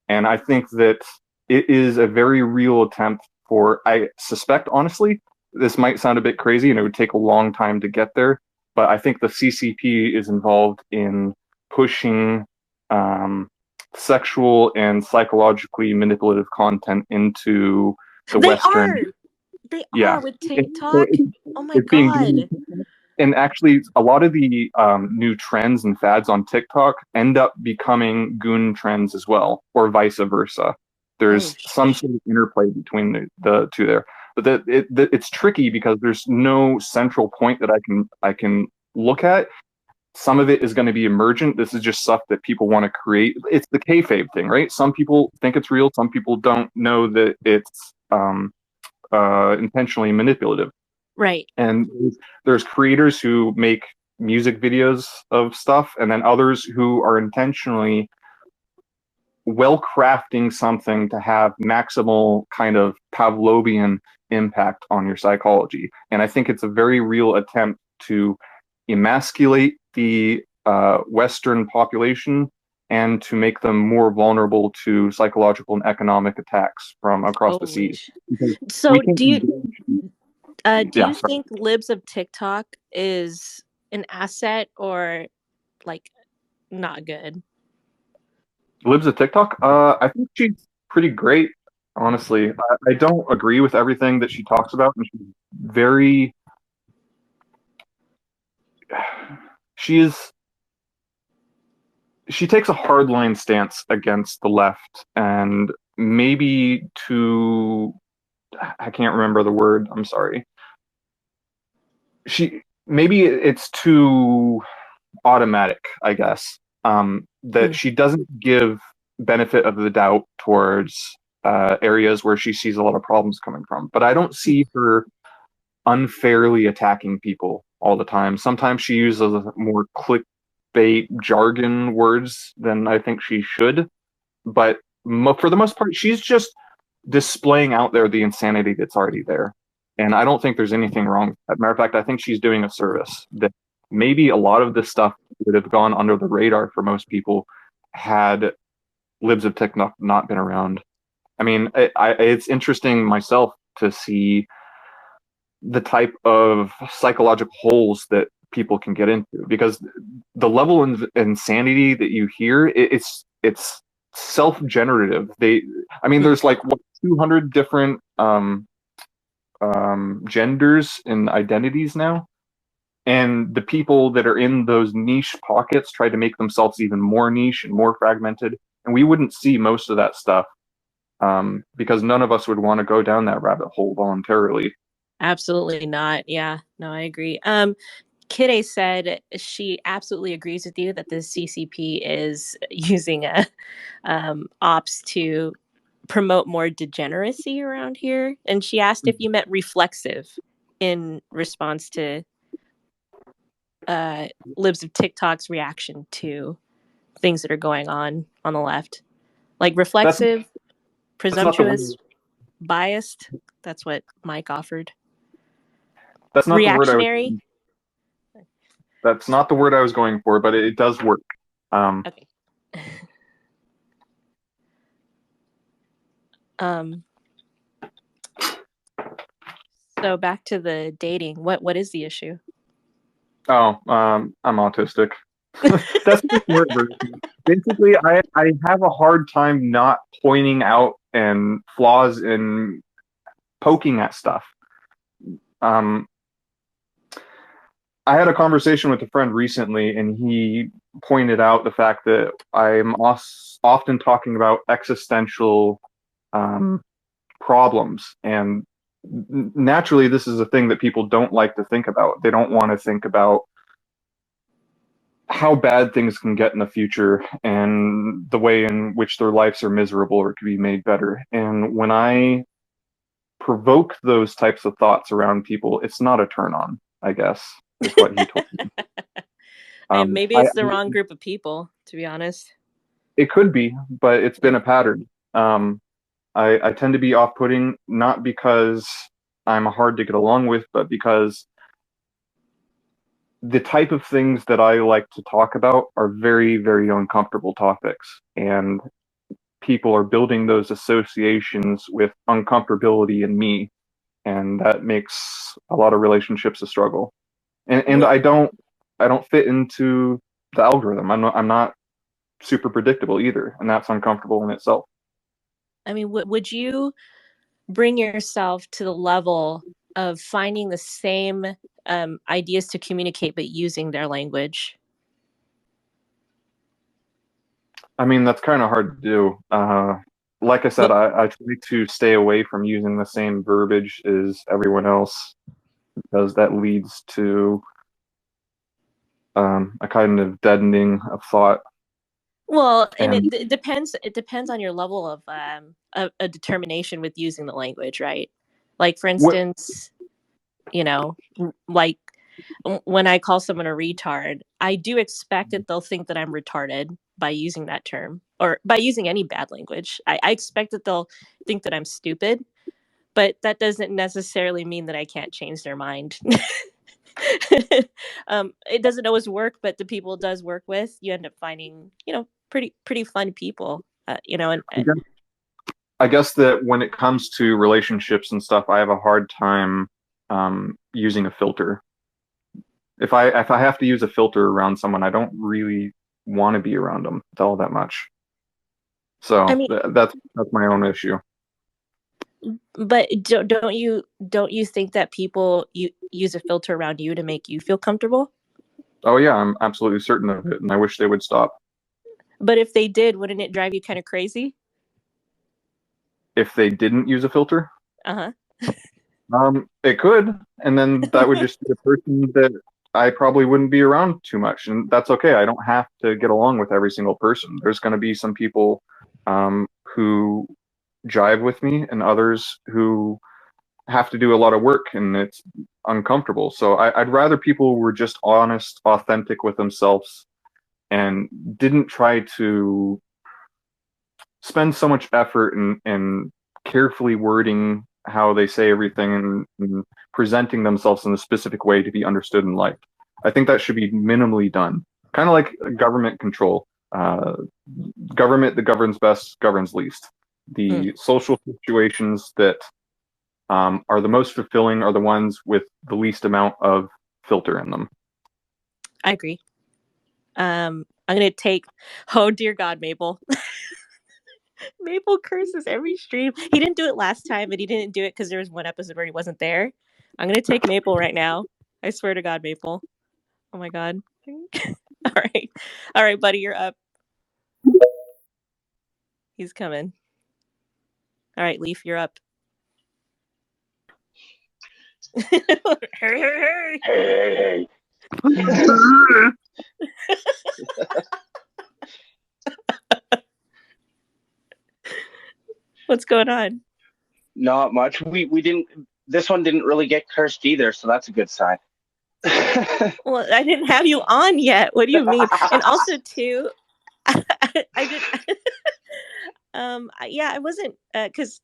And I think that it is a very real attempt for, I suspect, honestly, this might sound a bit crazy and it would take a long time to get there, but I think the CCP is involved in pushing sexual and psychologically manipulative content into the They Western. are. They Yeah. are with So TikTok. Oh my it's being god. and actually a lot of the new trends and fads on TikTok end up becoming goon trends as well, or vice versa. Oh There's some shit. sort of interplay between the two there, but it's tricky because there's no central point that I can look at. Some of it is going to be emergent. This is just stuff that people want to create. It's the kayfabe thing, right? Some people think it's real. Some people don't know that it's intentionally manipulative. Right. And there's creators who make music videos of stuff, and then others who are intentionally well crafting something to have maximal kind of Pavlovian impact on your psychology. And I think it's a very real attempt to emasculate the Western population and to make them more vulnerable to psychological and economic attacks from across the Holy seas. sh- Because So we can do yeah, you sorry. think Libs of TikTok is an asset or like not good? Libs of TikTok. I think she's pretty great, honestly. I don't agree with everything that she talks about, and she's very. She is. She takes a hardline stance against the left, and maybe to. I can't remember the word. I'm sorry. She maybe it's too automatic, I guess. That Mm. she doesn't give benefit of the doubt towards areas where she sees a lot of problems coming from. But I don't see her unfairly attacking people all the time. Sometimes she uses more clickbait jargon words than I think she should. But for the most part, she's just displaying out there the insanity that's already there. And I don't think there's anything wrong with that. Matter of fact, I think she's doing a service that maybe a lot of this stuff would have gone under the radar for most people had Libs of TikTok not been around. I mean, it's interesting myself to see the type of psychological holes that people can get into because the level of insanity that you hear, it's self-generative. I mean, there's like what 200 different genders and identities now. And the people that are in those niche pockets try to make themselves even more niche and more fragmented. And we wouldn't see most of that stuff because none of us would want to go down that rabbit hole voluntarily. Absolutely not. Yeah, no, I agree. Kide said she absolutely agrees with you that the CCP is using ops to promote more degeneracy around here. And she asked if you meant reflexive in response to Libs of TikTok's reaction to things that are going on the left. Like That's reflexive, that's not the word. presumptuous, biased. That's what Mike offered. That's not the word I was. Reactionary. That's not the word I was going for, but it does work. Um, Okay. um so back to the dating. What is the issue? I'm autistic. That's the word version. Basically, I have a hard time not pointing out and flaws and poking at stuff. Um, I had a conversation with a friend recently, and he pointed out the fact that I'm often talking about existential problems, and naturally, this is a thing that people don't like to think about. They don't want to think about how bad things can get in the future and the way in which their lives are miserable or could be made better. And when I provoke those types of thoughts around people, it's not a turn on, I guess, is what he told me. And maybe I, it's the wrong group of people, to be honest. it could be, but it's been Yeah. a pattern. I tend to be off-putting not because I'm hard to get along with, but because the type of things that I like to talk about are very, very uncomfortable topics. And people are building those associations with uncomfortability in me. And that makes a lot of relationships a struggle. And What I don't fit into the algorithm. I'm not super predictable either. And that's uncomfortable in itself. I mean, would you bring yourself to the level of finding the same ideas to communicate, but using their language? I mean, that's kind of hard to do. Like I said, Well, I try to stay away from using the same verbiage as everyone else because that leads to a kind of deadening of thought. well, and And it depends. It depends on your level of a determination with using the language, right? Like, for what instance, like when I call someone a retard, I do expect that they'll think that I'm retarded. by using that term or by using any bad language. I expect that they'll think that I'm stupid, but that doesn't necessarily mean that I can't change their mind. It doesn't always work, but the people it does work with, you end up finding, pretty fun people, and I guess that when it comes to relationships and stuff, I have a hard time using a filter. If I have to use a filter around someone, I don't really want to be around them all that much. So I mean, that's my own issue. but don't you think that people use a filter around you to make you feel comfortable? Oh yeah, I'm absolutely certain of it, and I wish they would stop. But if they did, wouldn't it drive you kind of crazy? If they didn't use a filter, Uh-huh. it could, and then that would just be a person that I probably wouldn't be around too much, and that's okay. I don't have to get along with every single person. There's going to be some people who jive with me, and others who have to do a lot of work, and it's uncomfortable. So I'd rather people were just honest, authentic with themselves, and didn't try to spend so much effort in carefully wording how they say everything and presenting themselves in a specific way to be understood and liked. I think that should be minimally done. Kind of like government control. Government that governs best governs least. The social situations that are the most fulfilling are the ones with the least amount of filter in them. I agree. I'm gonna take. Oh dear God, Maple. Maple curses every stream. He didn't do it last time, but he didn't do it because there was one episode where he wasn't there. I'm gonna take Maple right now. I swear to God, Maple. Oh my God. All right, buddy, you're up. He's coming. All right, Leaf, you're up. Hey. What's going on? Not much. We didn't. This one didn't really get cursed either, so that's a good sign. Well, I didn't have you on yet. What do you mean? And also, too, I did. Yeah, I wasn't because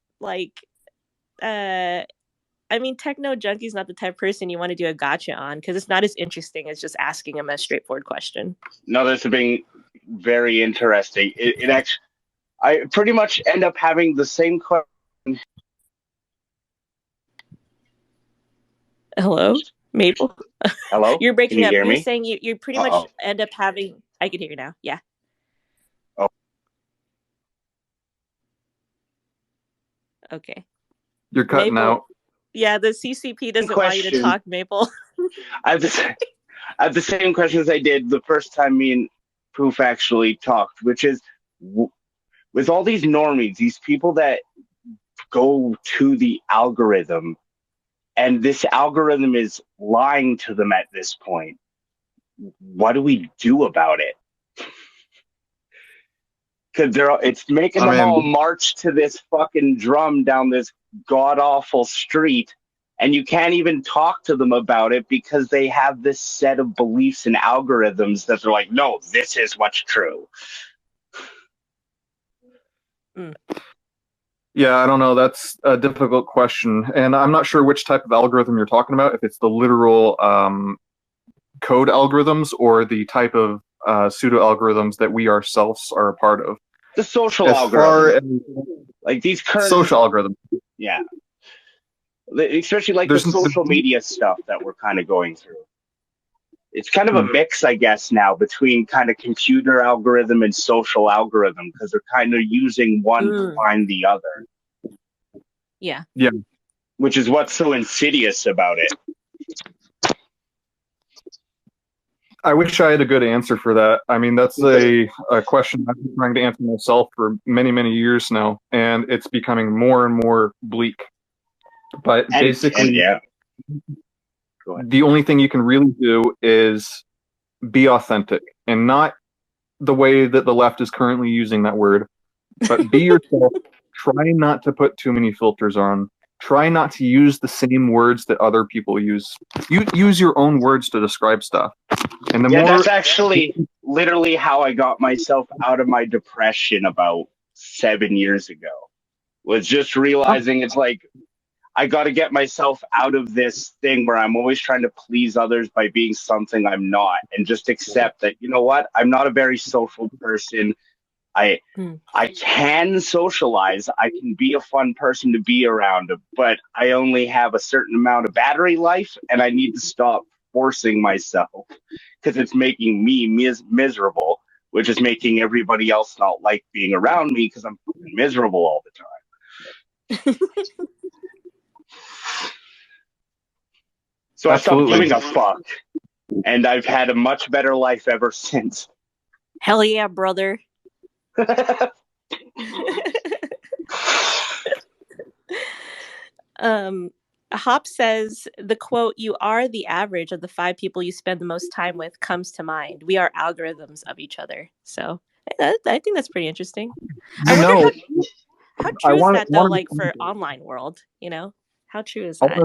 I mean, Techno Junkie's not the type of person you want to do a gotcha on because it's not as interesting as just asking him a straightforward question. No, this has been very interesting. It actually, I pretty much end up having the same question. Hello, Maple. Hello, You're breaking can you up. hear You're me? saying you pretty much end up having. I can hear you now. Yeah. Oh. Okay. You're cutting out. Yeah, the CCP doesn't want you to talk, Maple. I have the same questions I did the first time me and Poof actually talked, which is with all these normies, these people that go to the algorithm, and this algorithm is lying to them at this point. What do we do about it? Because it's making them all march to this fucking drum down this god-awful street, and you can't even talk to them about it because they have this set of beliefs and algorithms that they're like, no, this is what's true. Yeah, I don't know. That's a difficult question. And I'm not sure which type of algorithm you're talking about, if it's the literal code algorithms or the type of pseudo algorithms that we ourselves are a part of. The social algorithms. Like these current social algorithms. Yeah. Especially like the social media stuff that we're kind of going through. It's kind of a mix, I guess, now between kind of computer algorithm and social algorithm because they're kind of using one to find the other. Yeah. Yeah. Which is what's so insidious about it. I wish I had a good answer for that. I mean, that's a question I've been trying to answer myself for many, many years now, and it's becoming more and more bleak. But basically, the only thing you can really do is be authentic, and not the way that the left is currently using that word, but be yourself. Try not to put too many filters on. try not to use the same words that other people use. You use your own words to describe stuff. And the Yeah, more that's actually literally how I got myself out of my depression about 7 years ago. Was just realizing it's like I got to get myself out of this thing where I'm always trying to please others by being something I'm not, and just accept that, you know what, I'm not a very social person. I I can socialize. I can be a fun person to be around, but I only have a certain amount of battery life, and I need to stop forcing myself because it's making me miserable, which is making everybody else not like being around me because I'm miserable all the time. So Absolutely. I stopped giving a fuck, and I've had a much better life ever since. Hell yeah, brother. Hop says the quote, "You are the average of the 5 people you spend the most time with," comes to mind. We are algorithms of each other. So I think that's pretty interesting. I wonder how true is that though, like for online world, how true is that?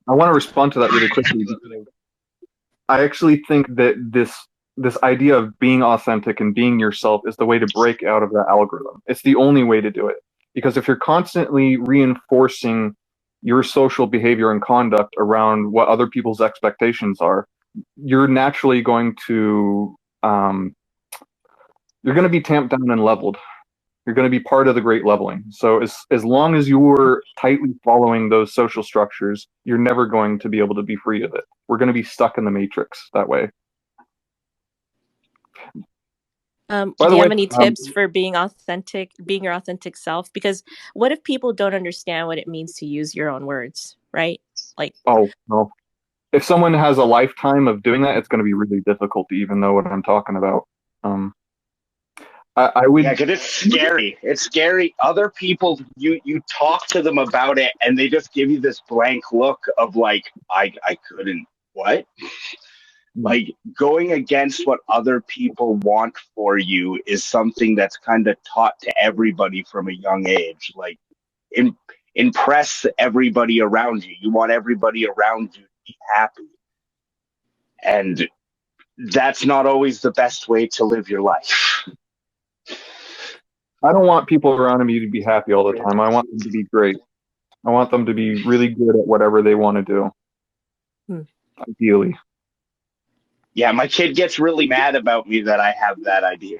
I want to respond to that really quickly because I actually think that this idea of being authentic and being yourself is the way to break out of that algorithm. It's the only way to do it. Because if you're constantly reinforcing your social behavior and conduct around what other people's expectations are, you're naturally going to you're going to be tamped down and leveled. You're going to be part of the great leveling. So as long as you're tightly following those social structures, you're never going to be able to be free of it. We're going to be stuck in the matrix that way. Do you have any tips for being your authentic self? Because what if people don't understand what it means to use your own words, right? Like, oh no, if someone has a lifetime of doing that, it's going to be really difficult to even know what I'm talking about. I would. Yeah, because it's scary. It's scary. Other people, you talk to them about it, and they just give you this blank look of like, I couldn't. What? Like, going against what other people want for you is something that's kind of taught to everybody from a young age. Like, impress everybody around you. You want everybody around you to be happy. And that's not always the best way to live your life. I don't want people around me to be happy all the time. I want them to be great. I want them to be really good at whatever they want to do. Ideally. Yeah, my kid gets really mad about me that I have that idea.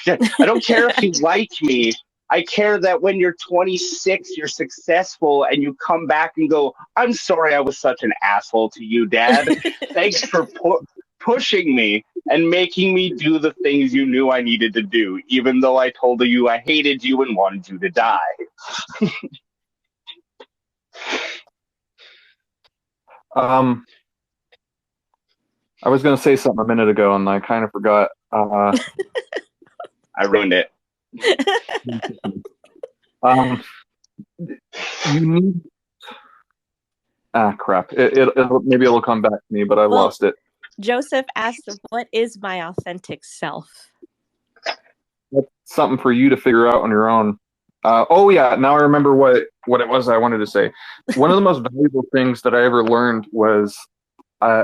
I don't care if you like me. I care that when you're 26, you're successful, and you come back and go, "I'm sorry I was such an asshole to you, Dad. Thanks for pushing me and making me do the things you knew I needed to do, even though I told you I hated you and wanted you to die." I was going to say something a minute ago, and I kind of forgot. I ruined it. You need. Crap. Maybe it'll come back to me, but I lost it. Joseph asked, "What is my authentic self?" That's something for you to figure out on your own. Oh yeah, now I remember what it was I wanted to say. One of the most valuable things that I ever learned was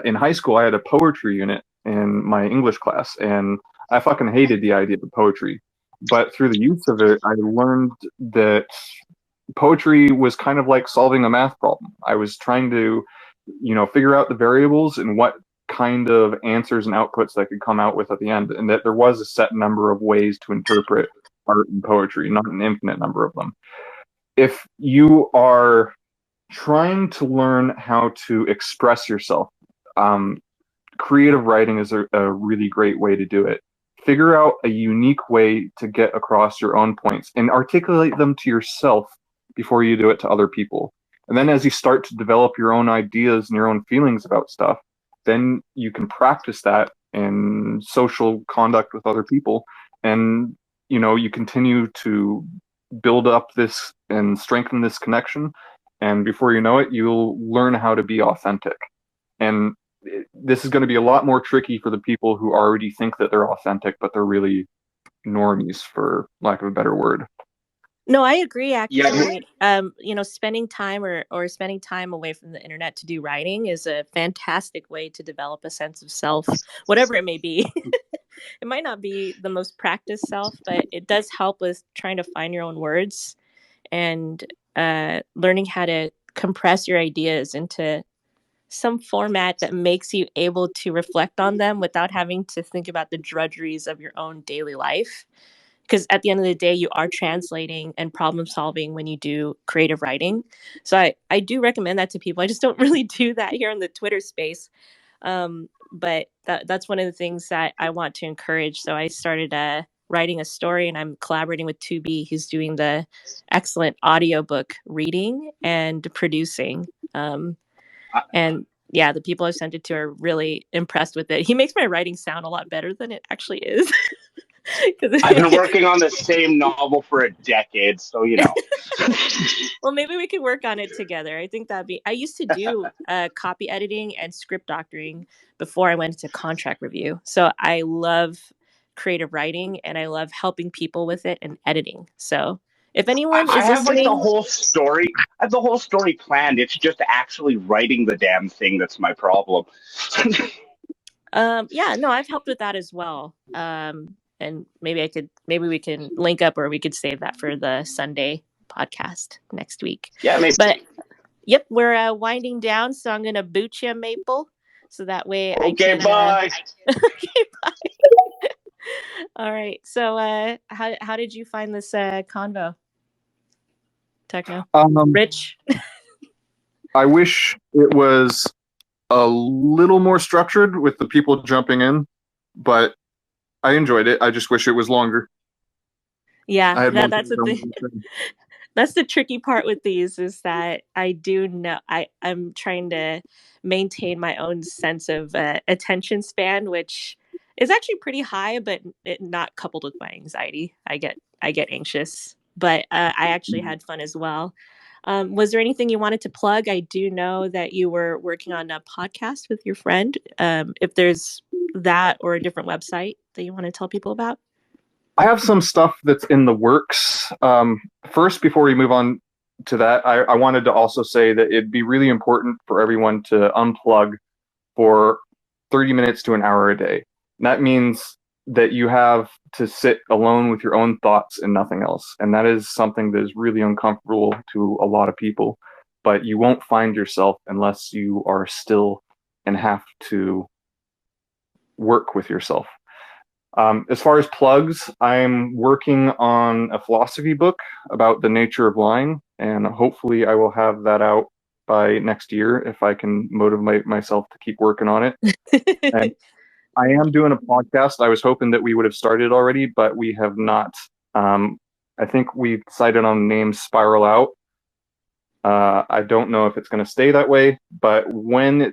in high school. I had a poetry unit in my English class, and I fucking hated the idea of poetry. But through the use of it, I learned that poetry was kind of like solving a math problem. I was trying to, figure out the variables and what kind of answers and outputs that could come out with at the end, and that there was a set number of ways to interpret art and poetry, not an infinite number of them. If you are trying to learn how to express yourself, creative writing is a really great way to do it. Figure out a unique way to get across your own points and articulate them to yourself before you do it to other people. And then as you start to develop your own ideas and your own feelings about stuff, then you can practice that in social conduct with other people. And, you continue to build up this and strengthen this connection. And before you know it, you'll learn how to be authentic. And this is going to be a lot more tricky for the people who already think that they're authentic, but they're really normies, for lack of a better word. No, I agree. Yeah, Actually, spending time or spending time away from the internet to do writing is a fantastic way to develop a sense of self, whatever it may be. It might not be the most practiced self, but it does help with trying to find your own words and learning how to compress your ideas into some format that makes you able to reflect on them without having to think about the drudgeries of your own daily life. Because at the end of the day, you are translating and problem solving when you do creative writing. So I do recommend that to people. I just don't really do that here in the Twitter space. But that's one of the things that I want to encourage. So I started writing a story, and I'm collaborating with 2B, who's doing the excellent audiobook reading and producing. And yeah, the people I've sent it to are really impressed with it. He makes my writing sound a lot better than it actually is. I've been working on the same novel for a decade, so you know. Well, maybe we could work on it together. I think I used to do copy editing and script doctoring before I went into contract review. So I love creative writing and I love helping people with it and editing. So if anyone I is have like the listening, whole story. I have the whole story planned. It's just actually writing the damn thing that's my problem. yeah, no, I've helped with that as well. And maybe we can link up, or we could save that for the Sunday podcast next week. Yeah, maybe. But yep, we're winding down, so I'm gonna boot you, Maple, so that way I Okay, can. bye. Okay, bye. All right. So, how did you find this convo, Techno? Rich? I wish it was a little more structured with the people jumping in, but I enjoyed it. I just wish it was longer. Yeah, I had that's the thing. That's the tricky part with these, is that I do know I'm trying to maintain my own sense of attention span, which is actually pretty high, but not coupled with my anxiety. I get anxious, but I actually had fun as well. Was there anything you wanted to plug? I do know that you were working on a podcast with your friend. If there's that or a different website that you want to tell people about. I have some stuff that's in the works. First, before we move on to that, I wanted to also say that it'd be really important for everyone to unplug for 30 minutes to an hour a day. And that means that you have to sit alone with your own thoughts and nothing else. And that is something that is really uncomfortable to a lot of people. But you won't find yourself unless you are still and have to work with yourself. As far as plugs, I'm working on a philosophy book about the nature of lying, and hopefully I will have that out by next year if I can motivate myself to keep working on it. And I am doing a podcast. I was hoping that we would have started already, but we have not. I think we decided on the name Spiral Out. I don't know if it's going to stay that way, but when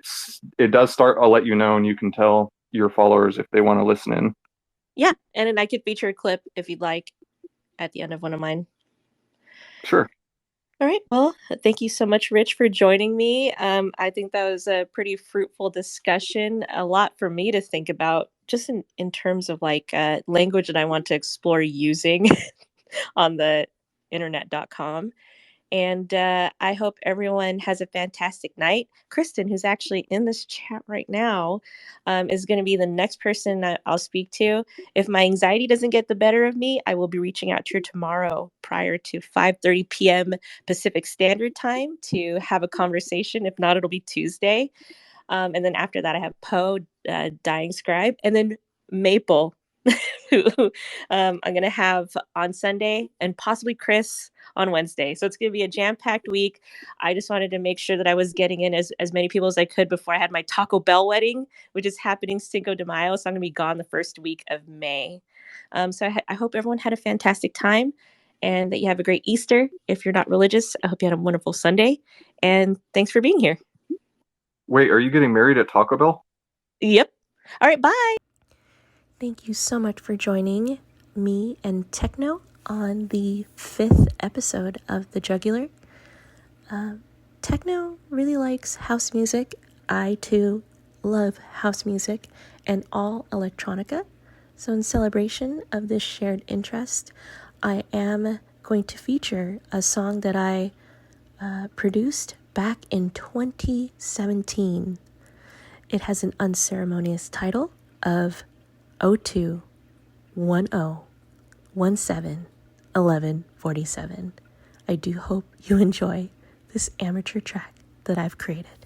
it does start, I'll let you know, and you can tell your followers if they want to listen in. Yeah, and then I could feature a clip if you'd like at the end of one of mine. Sure. All right. Well, thank you so much, Rich, for joining me. I think that was a pretty fruitful discussion. A lot for me to think about, just in terms of like language that I want to explore using on the internet.com. And I hope everyone has a fantastic night. Kristen, who's actually in this chat right now, is going to be the next person that I'll speak to. If my anxiety doesn't get the better of me, I will be reaching out to her tomorrow prior to 5:30 p.m. Pacific Standard Time to have a conversation. If not, it'll be Tuesday. And then after that, I have Poe, Dying Scribe, and then Maple, who I'm going to have on Sunday, and possibly Chris on Wednesday. So it's going to be a jam-packed week. I just wanted to make sure that I was getting in as many people as I could before I had my Taco Bell wedding, which is happening Cinco de Mayo. So I'm going to be gone the first week of May. So I hope everyone had a fantastic time and that you have a great Easter. If you're not religious, I hope you had a wonderful Sunday. And thanks for being here. Wait, are you getting married at Taco Bell? Yep. All right, bye. Thank you so much for joining me and Techno on the 5th episode of The Jugular. Techno really likes house music. I, too, love house music and all electronica. So in celebration of this shared interest, I am going to feature a song that I produced back in 2017. It has an unceremonious title of 02 10 17 1147. I do hope you enjoy this amateur track that I've created.